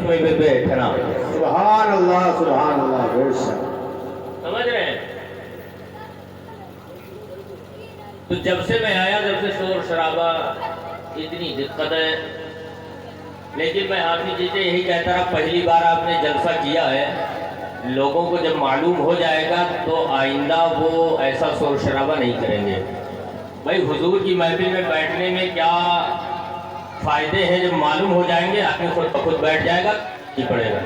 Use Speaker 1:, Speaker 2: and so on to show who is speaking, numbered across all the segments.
Speaker 1: میں بھی بیٹھنا.
Speaker 2: سبحان اللہ بے شک.
Speaker 1: سمجھ رہے ہیں؟ تو جب سے میں آیا جب سے شور شرابہ اتنی دقت ہے، لیکن میں حافظ جی سے یہی کہتا رہا پہلی بار آپ نے جلسہ کیا ہے، لوگوں کو جب معلوم ہو جائے گا تو آئندہ وہ ایسا شور شرابہ نہیں کریں گے. بھائی حضور کی محفل میں بیٹھنے میں کیا فائدے ہیں، جب معلوم ہو جائیں گے آدمی خود بخود بیٹھ جائے گا نہیں پڑے گا.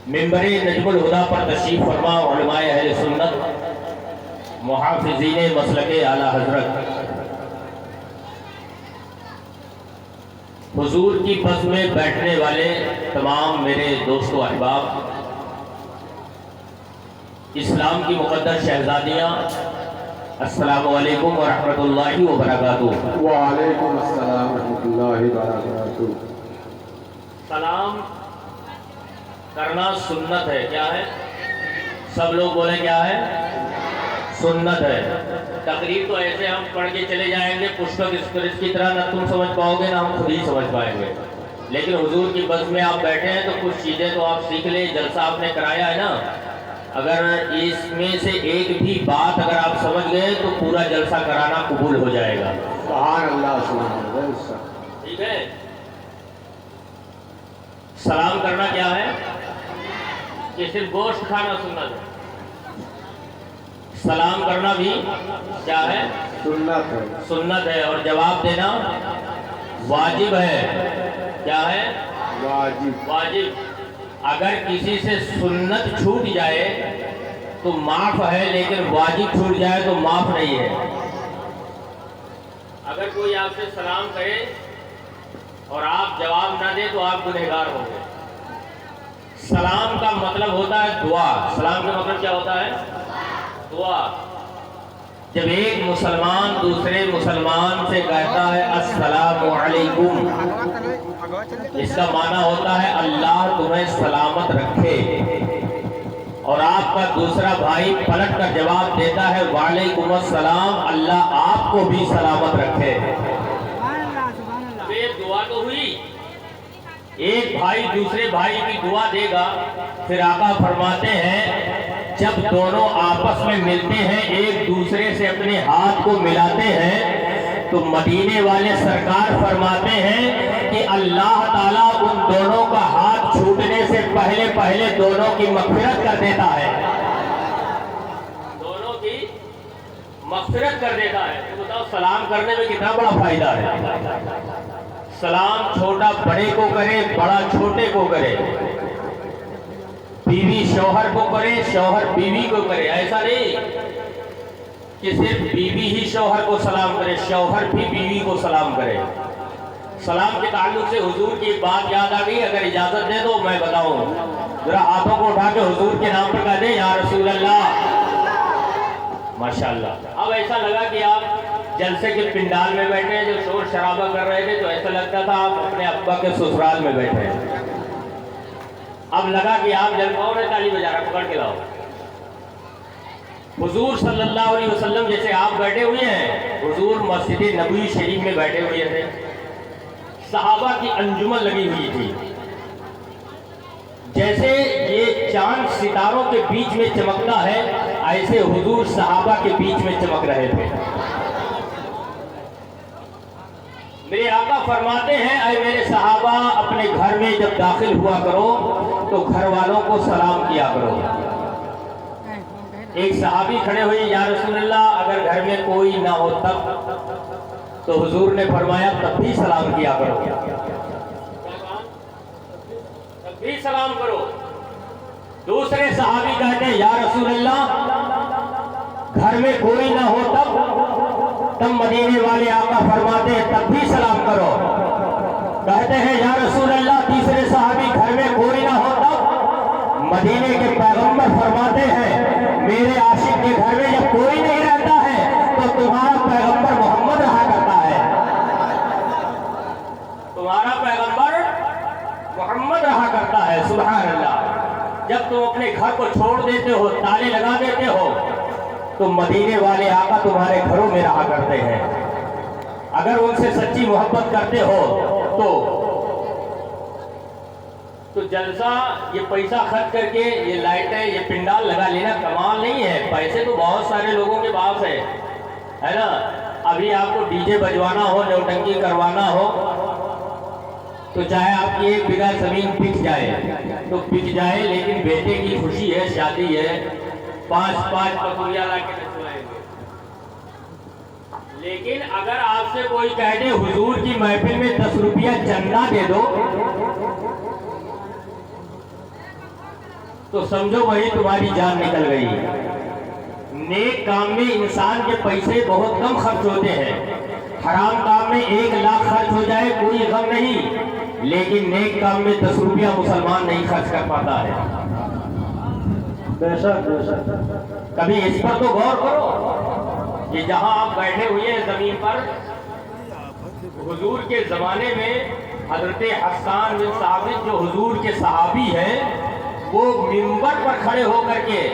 Speaker 1: ممبر نجم الہدا پر تشریف فرما علماء اہل سنت محافظین مسلک اعلیٰ حضرت، حضور کی بس میں بیٹھنے والے تمام میرے دوست و احباب، اسلام کی مقدس شہزادیاں، السلام علیکم ورحمۃ اللہ وبرکاتہ.
Speaker 2: وعلیکم السلام ورحمۃ اللہ وبرکاتہ.
Speaker 1: سلام کرنا سنت ہے. کیا ہے؟ سب لوگ بولیں کیا ہے؟ سنت ہے. تقریر تو ایسے ہم پڑھ کے چلے جائیں گے پشتک اسکرپٹ کی طرح، نہ تم سمجھ پاؤ گے نہ ہم خود ہی سمجھ پائیں گے. لیکن حضور کی بس میں آپ بیٹھے ہیں تو کچھ چیزیں تو آپ سیکھ لیں. جلسہ آپ نے کرایا ہے نا، اگر اس میں سے ایک بھی بات اگر آپ سمجھ گئے تو پورا جلسہ کرانا قبول ہو جائے گا.
Speaker 2: سبحان اللہ.
Speaker 1: ٹھیک ہے؟ سلام کرنا کیا ہے؟ کہ صرف گوشت کھانا سنت ہے؟ سلام کرنا بھی کیا ہے؟
Speaker 2: سنت ہے.
Speaker 1: سنت ہے. اور جواب دینا واجب ہے. کیا ہے؟ واجب. اگر کسی سے سنت چھوٹ جائے تو معاف ہے، لیکن واجب چھوٹ جائے تو معاف نہیں ہے. اگر کوئی آپ سے سلام کرے اور آپ جواب نہ دیں تو آپ گنہگار ہوں گے. سلام کا مطلب ہوتا ہے دعا. سلام کا مطلب کیا ہوتا ہے؟ دعا. جب ایک مسلمان دوسرے مسلمان سے کہتا ہے السلام علیکم، اس کا معنی ہوتا ہے اللہ تمہیں سلامت رکھے. اور آپ کا دوسرا بھائی پلٹ کر جواب دیتا ہے وعلیکم السلام، اللہ آپ کو بھی سلامت رکھے. یہ دعا تو ہوئی. ایک بھائی دوسرے بھائی کی دعا دے گا. پھر آقا فرماتے ہیں جب دونوں آپس میں ملتے ہیں ایک دوسرے سے اپنے ہاتھ کو ملاتے ہیں تو مدینے والے سرکار فرماتے ہیں کہ اللہ تعالیٰ ان دونوں کا ہاتھ چھوٹنے سے پہلے پہلے دونوں کی مغفرت کر دیتا ہے. دونوں کی مغفرت کر دیتا ہے. تو بتاؤ سلام کرنے میں کتنا بڑا فائدہ ہے. سلام چھوٹا بڑے کو کرے، بڑا چھوٹے کو کرے، بیوی شوہر کو کرے، شوہر بیوی کو کرے. ایسا نہیں کہ صرف بیوی ہی شوہر کو سلام کرے، شوہر بھی بیوی کو سلام کرے. سلام کے تعلق سے حضور کی ایک بات یاد آ گئی، اگر اجازت دے تو میں بتاؤں. ذرا ہاتھوں کو اٹھا کے حضور کے نام پر کہہ دیں یا رسول اللہ. ماشاءاللہ. اب ایسا لگا کہ آپ جلسے کے پنڈال میں بیٹھے ہیں، جو شور شرابہ کر رہے تھے تو ایسا لگتا تھا آپ اپنے ابا کے سسرال میں بیٹھے ہیں. اب لگا کہ آپ جلسوں نے تالی بجا رہا، پکڑ کے لاؤ. حضور صلی اللہ علیہ وسلم جیسے آپ بیٹھے ہوئے ہیں، حضور مسجد نبوی شریف میں بیٹھے ہوئے تھے. صحابہ کی انجمن لگی ہوئی تھی. جیسے یہ چاند ستاروں کے بیچ میں چمکتا ہے، ایسے حضور صحابہ کے بیچ میں چمک رہے تھے. میرے آقا فرماتے ہیں اے میرے صحابہ، اپنے گھر میں جب داخل ہوا کرو تو گھر والوں کو سلام کیا کرو. ایک صحابی کھڑے ہوئے یا رسول اللہ اگر گھر میں کوئی نہ ہو تب؟ تو حضور نے فرمایا تب بھی سلام کیا کرو. تب بھی سلام کرو. دوسرے صحابی کہتے ہیں یا رسول اللہ گھر میں کوئی نہ ہو تب مدینے والے آقا فرماتے ہیں تب بھی سلام کرو. کہتے ہیں یا رسول اللہ تیسرے صحابی گھر میں کوئی نہ ہو تب؟ مدینے کے پیغمبر فرماتے ہیں میرے عاشق کے گھر میں جب کوئی نہیں رہتا ہے تو تمہارا پیغمبر محمد رہا کرتا ہے. تمہارا پیغمبر محمد رہا کرتا ہے. سبحان اللہ. جب تم اپنے گھر کو چھوڑ دیتے ہو، تالے لگا دیتے ہو، تو مدینے والے آقا تمہارے گھروں میں رہا کرتے ہیں. اگر ان سے سچی محبت کرتے ہو تو جلسہ یہ پیسہ خرچ کر کے یہ لائٹیں یہ پنڈال لگا لینا کمال نہیں ہے. پیسے تو بہت سارے لوگوں کے پاس ہے نا. ابھی آپ کو ڈی جے بجوانا ہو, نوٹنکی کروانا ہو, تو چاہے آپ کی 1 بیگھہ زمین بک جائے تو بک جائے, لیکن بیٹے کی خوشی ہے, شادی ہے, 5 پکوڑیاں لا کے نچوائیں گے. لیکن اگر آپ سے کوئی کہہ دے حضور کی محفل میں 10 روپیہ چندہ دے دو, تو سمجھو وہی تمہاری جان نکل گئی. نیک کام میں انسان کے پیسے بہت کم خرچ ہوتے ہیں. حرام کام میں 1 لاکھ خرچ ہو جائے کوئی غم نہیں, لیکن نیک کام میں 10 روپیہ مسلمان نہیں خرچ کر پاتا ہے. کبھی اس پر تو غور کرو کہ جہاں آپ بیٹھے ہوئے ہیں زمین پر, حضور کے زمانے میں حضرت حسان بن ثابت جو حضور کے صحابی ہیں, وہ منبر پر کھڑے ہو کر کے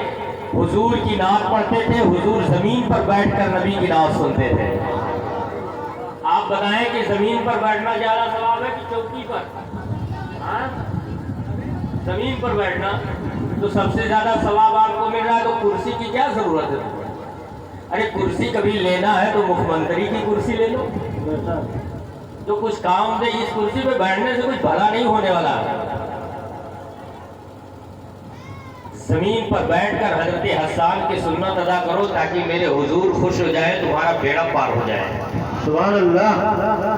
Speaker 1: حضور کی نعت پڑھتے تھے. حضور زمین پر بیٹھ کر نبی کی نعت سنتے تھے. آپ بتائیں کہ زمین پر بیٹھنا زیادہ ثواب ہے کہ چوکی پر؟ زمین پر بیٹھنا تو سب سے زیادہ ثواب آپ کو مل رہا ہے, تو کرسی کی کیا ضرورت ہے؟ ارے کرسی کبھی لینا ہے تو مکھ منتری کی کرسی لے لو, جو کچھ کام دے. اس کرسی پہ بیٹھنے سے کچھ بھلا نہیں ہونے والا. زمین پر بیٹھ کر حضرت حسان کی سنت ادا کرو تاکہ میرے حضور خوش ہو جائے, تمہارا بیڑا پار ہو جائے.
Speaker 2: سبحان اللہ.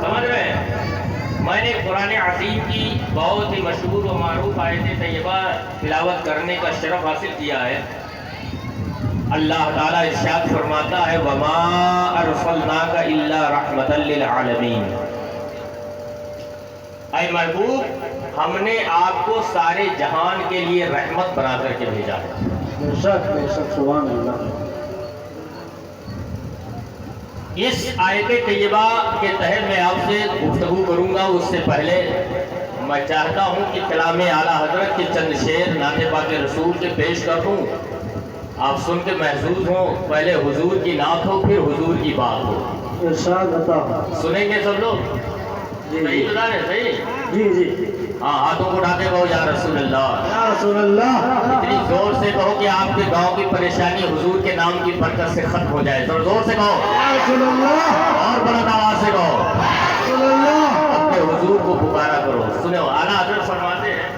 Speaker 1: سمجھ رہے ہیں؟ میں نے قرآن عظیم کی بہت ہی مشہور و معروف آیت طیبہ تلاوت کرنے کا شرف حاصل کیا ہے. اللہ تعالیٰ ارشاد فرماتا ہے وَمَا أَرْسَلْنَاكَ إِلَّا رَحْمَةً لِلْعَالَمِينَ. اے محبوب, ہم نے آپ کو سارے جہان کے لیے رحمت بنا کر کے بھیجا ہے.
Speaker 2: بے شک سبحان اللہ.
Speaker 1: اس آیت طیبہ کے تحت میں آپ سے گفتگو کروں گا. اس سے پہلے میں چاہتا ہوں کہ کلام اعلیٰ حضرت کے چند شعر نعت پاک رسول کے پیش کر دوں, آپ سن کے محظوظ ہوں. پہلے حضور کی نعت ہو, پھر حضور کی بات ہو.
Speaker 2: ارشاد عطا.
Speaker 1: سنیں گے سب لوگ؟ صحیح بتا رہے صحیح؟
Speaker 2: جی.
Speaker 1: ہاں, ہاتھوں کو اٹھا کے کہو یا رسول اللہ.
Speaker 2: یا رسول اللہ.
Speaker 1: اتنی زور سے کہو کہ آپ کے گاؤں کی پریشانی حضور کے نام کی برکت سے ختم ہو جائے. زور سے کہو
Speaker 2: یا رسول اللہ.
Speaker 1: اور بلند آواز سے کہو
Speaker 2: رسول اللہ.
Speaker 1: اپنے حضور کو پکارا کرو. سنو, اعلیٰ حضرت فرماتے ہیں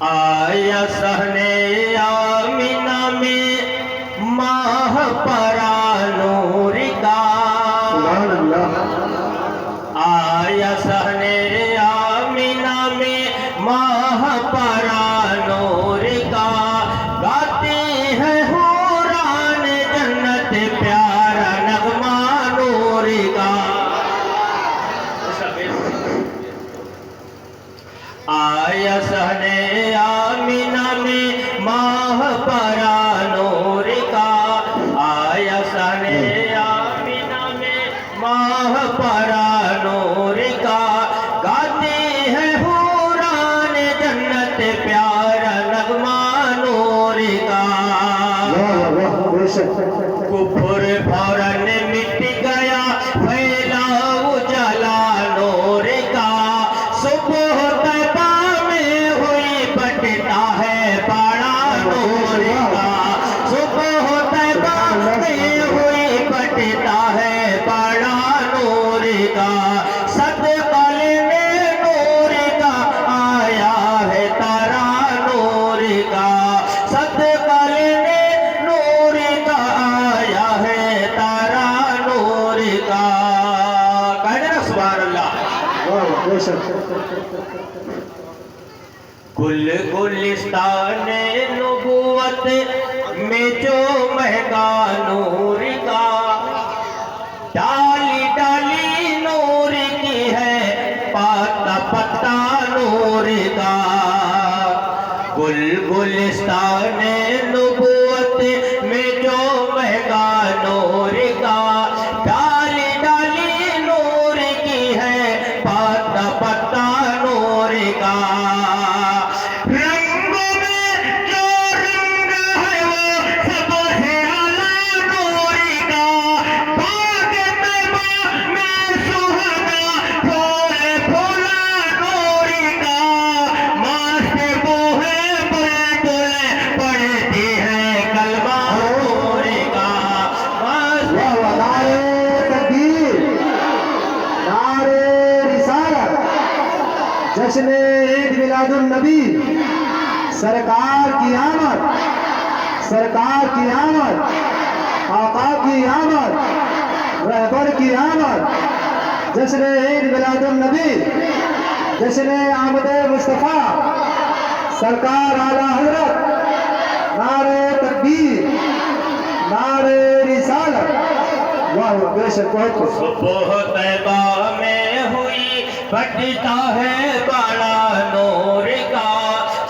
Speaker 1: آیا صحن آمینہ میں ماہ پرا نور کا.
Speaker 2: سبحان اللہ.
Speaker 1: آیا صحن آمینہ میں ماہ پرا نور کا. گاتے ہیں حوران جنت پیارا نغمہ نور کا. آیا صحن آمینہ میں ماہ پرا نور کا. آیا صحن آمینہ میں ماہ پرا نور کا. گاتے ہیں حوران جنت پیارا نغمہ نور کا.
Speaker 2: بے شک.
Speaker 1: کفر فوراً مٹ گیا پھیلا اجالا نور کا. صبح طیبہ میں ہوئی بٹتا ہے پاڑا نور کا. صبح طیبہ میں ہوئی بٹتا ہے پاڑا نور کا. صدقہ لینے نور کا آیا ہے تارا نور کا. صدقہ لینے نور کا آیا ہے تارا نور کا. کہہ دینا سبحان اللہ.
Speaker 2: بے شک.
Speaker 1: گل گلستان نبوت میں جو مہنگا نور کا. ڈالی ڈالی نور کی ہے, پتا پتا نور کا. گل گلستان نبوت میں جو مہنگا نور کا. ڈالی ڈالی نور کی ہے, پتا پتا نور کا. رنگوں میں جو رنگ ہے وہ سب سے اعلیٰ نور
Speaker 2: جشن عید میلاد النبی سرکار کی آمد سرکار کی آمد آقا کی آمد رہبر کی آمد جشن عید میلاد النبی جشن آمد مصطفیٰ سرکار اعلیٰ حضرت نعرہ تکبیر نعرہ رسالت واہ واہ بے شک بہت کچھ
Speaker 1: صبح طیبہ میں ہوئی بٹتا ہے بڑا نور کا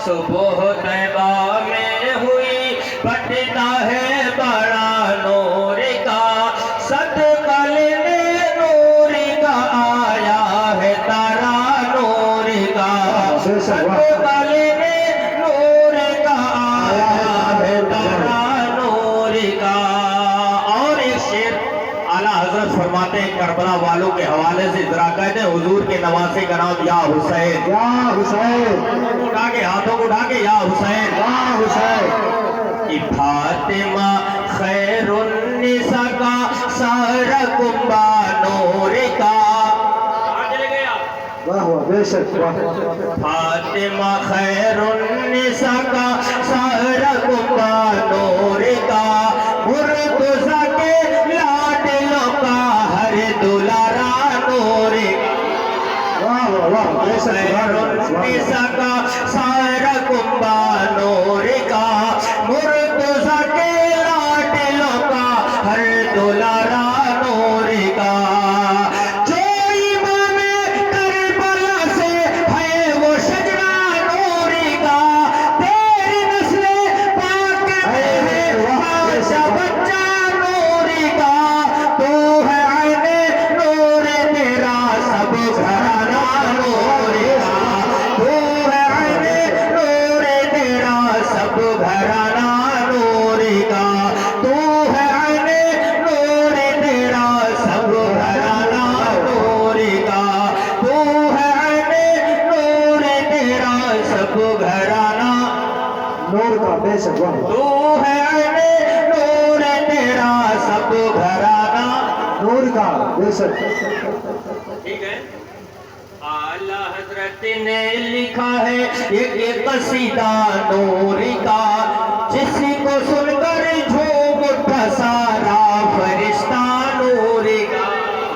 Speaker 1: صبح طیبہ میں ہوئی بٹتا ہے بڑا نور کا صدقہ لینے نور کا آیا ہے تارا نور کا صدقہ لینے نور کا آیا ہے تارا نور کا اور ایک شعر اعلیٰ حضرت فرماتے ہیں کربلا والوں کے حوالے سے ذرا کہتے ہیں حضور کے نواسے کا نام یا حسین
Speaker 2: یا حسین
Speaker 1: ہاتھوں کو اٹھا کے یا حسین
Speaker 2: یا حسین
Speaker 1: کہ فاطمہ خیر النساء کا سارا کنبہ نور کا کہاں چلے گئے آپ
Speaker 2: واہ واہ بے شک واہ
Speaker 1: فاطمہ خیر النساء کا سارا کنبہ نور کا مرتضیٰ کے لاڈلوں کا ہر دلارا نور کا
Speaker 2: واہ واہ واہ بے شک
Speaker 1: خیر النساء کا سارا کنبہ نور کا مرتضیٰ کے لاڈلوں کا ہر دلارا نور کا جو امام کربلا سے ہے وہ شجرہ نور کا تیری نسل پاک میں ہے بادشاہ بچہ نور کا تو ہے عین نور تیرا سب گھرانہ نور کا تو ہے عین نور تیرا سب گھرانہ نور کا تو ہے عین نور تیرا سب گھرانہ نور کا تو ہے عین نور تیرا سب گھرانہ
Speaker 2: نور کا بے شک واہ
Speaker 1: تو ہے عین نور تیرا سب گھرانہ
Speaker 2: نور کا بے شک
Speaker 1: ٹھیک ہے اعلیٰ حضرت نے لکھا ہے ایک قصیدہ نور کا جس کو سن کر جھوم اٹھا سارا فرشتہ نور کا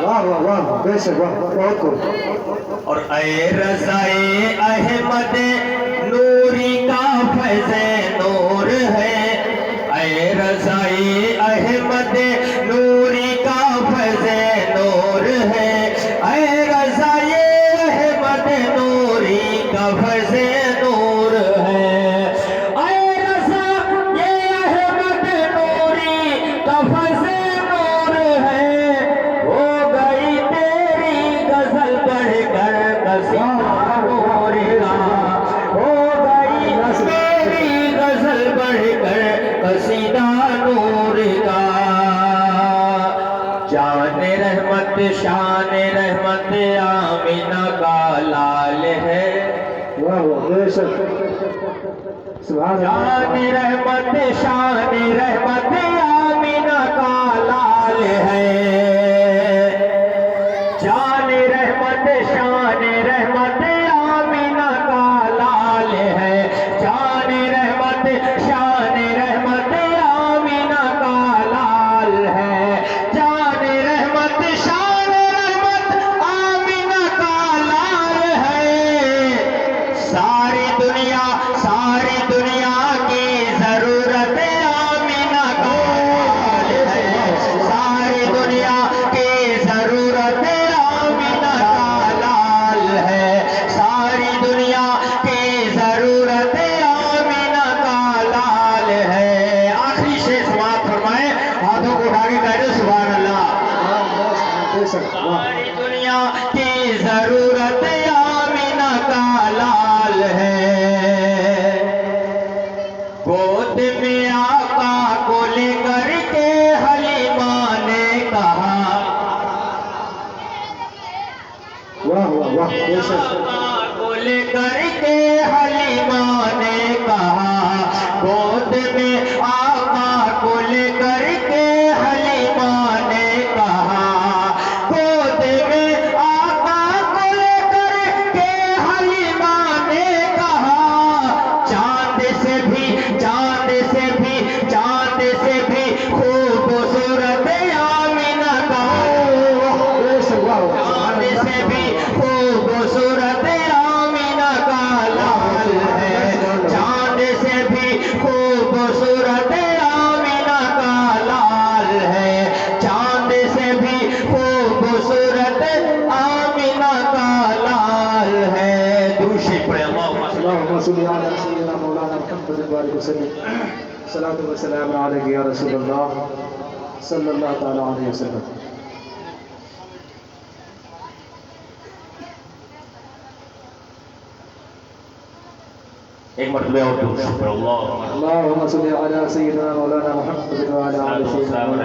Speaker 2: واہ واہ واہ بے شک واہ بہت کچھ
Speaker 1: اور اے رضائے احمد نوری کا فیض نور ہے اے رضائے احمد نوری کا فیض نور ہے اے رضائے احمد نوری کا فیض نور ہے اے رضائے احمد نوری کا فیض نور ہے ہو گئی تیری غزل پڑھ کر قصیدہ نور کا ہو گئی تیری غزل پڑھ کر قصیدہ نور کا جان رحمت شان رحمت آمینہ کا لال ہے
Speaker 2: واہ واہ بے شک سبحان
Speaker 1: جان
Speaker 2: اللہ
Speaker 1: رحمت شان رحمت آمینہ کا لال ہے جان رحمت شان رحمت آمینہ کا لال ہے جان رحمت شان رحمت آمینہ کا لال ہے جان رحمت شان رحمت آمینہ کا لال ہے ساری دنیا کی ضرورت آمینہ کا لال ہے ساری دنیا کی ضرورت آمینہ کا لال ہے ساری دنیا کی ضرورت آمینہ کا لال ہے آخری شعر سماعت فرمائیں ہاتھوں کو اٹھا کے کہہ دیں سبحان اللہ
Speaker 2: بے شک واہ
Speaker 1: ساری دنیا کی ضرورت آمینہ کا لال ہے گود میں آقا کو لے کر کے حلیمہ نے کہا
Speaker 2: واہ واہ واہ بے شک
Speaker 1: آقا کو لے کر کے حلیمہ نے کہا گود میں آقا کو لے کر کے حلیمہ نے کہا گود میں آقا کو لے
Speaker 2: صل على سيدنا مولانا محمد وبارك وسلم صلاة والسلام عليك يا رسول الله صلی اللہ تعالی علیہ وسلم.
Speaker 1: ایک مرتبہ اور درود شکر اللہ
Speaker 2: اللهم صل على سيدنا مولانا محمد وعلى آل سيدنا مولانا